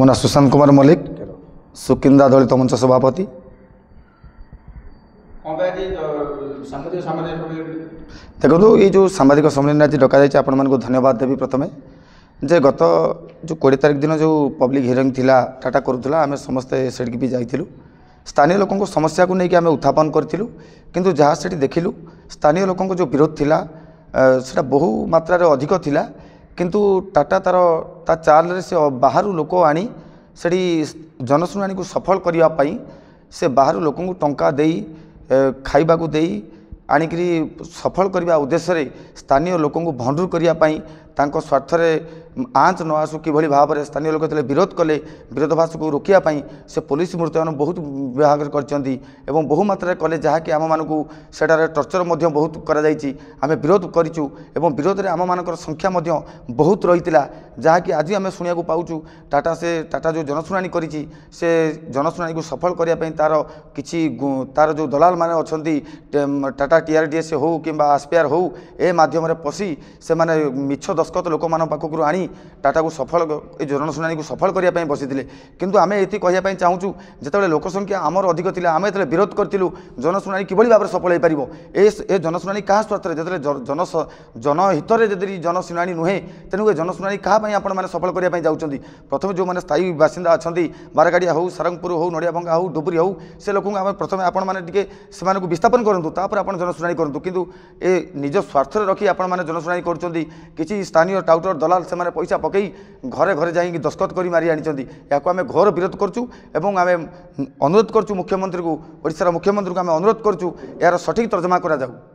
मो ना सुशांत कुमार मल्लिक सुकिंदा दलित मंच सभापति। देखो ये जो सांबादिक सम्मेलन आज डक आपण धन्यवाद देवी प्रथमे जे गत जो 20 तारिख दिन जो पब्लिक हियरिंग थिला टाटा करूला आम समस्ते से भी जाइलु स्थानीय लोकों समस्या को लेकिन आम उत्थापन करूँ किंतु जहाँ से देखिलु स्थानीय लोकों जो विरोध थिला सेटा बहु मात्रा रे अधिक थिला किंतु टाटा ता चाल से बाहर लोक आनी से जनशुणाणी को सफल करने से बाहर लोक टंका दे खाइबा को दे आनिकी सफल करने उद्देश्य स्थानीय लोक भंडूर करने स्वार्थ आँच न आसू कि भाव में स्थानीय लोक विरोध कले विरोधाभास को रोकने से पुलिस मुतयन बहुत विभाग कर बहु मात्रा कले जहाँकि आम मानू से टर्चर बहुत आम विरोध करूँ विरोध में आम मान संख्या बहुत रही जहाँकि आज आम शुणा पाचु टाटा जो जनशुणाणी कर जनशुणाणी को सफल करने तार कि तार जो दलाल मैंने अच्छा टाटा TRDS हो कि आस्पिआर हो ए माध्यम पशि से मिछ दस्खत लोक मान पाखक आनी टाटा को सफल जनशुणाणी को सफल करने बसी किंतु आम ये कहवाई चाहूँ जिते लोकसंख्या आमर अधिक थी आम जो विरोध करूँ जनशुणाणी किभली भाव में सफल हो पार ए जनशुणाणी क्या स्वार्थ जो जनहित जदि जनशुणाणी नुहे तेणु जनशुणाणी क्या आपण सफल करने जाऊँगी प्रथम जो मैंने स्थायी बासिंदा अच्छा बारगाड़िया हो सारंगपुर हो नड़ियाभंगा हो डुबुरी हो से लोक प्रथम आपण मैंने विस्थापन करूँ तापर आप जनशुणाणी करूँ किंतु ए निज स्वार्थ रखी आपण मैंने जनशुणाणी कर स्थानीय टाउटर दलाल से पैसा पकई घरे घरे जाइए दस्खत कर मारी आनी या आम घोर विरोध करूँ आम अनुरोध करूँ मुख्यमंत्री को ओडिशार मुख्यमंत्री को आम अनुरोध करूँ यार सठिक तर्जमा करा जाऊ।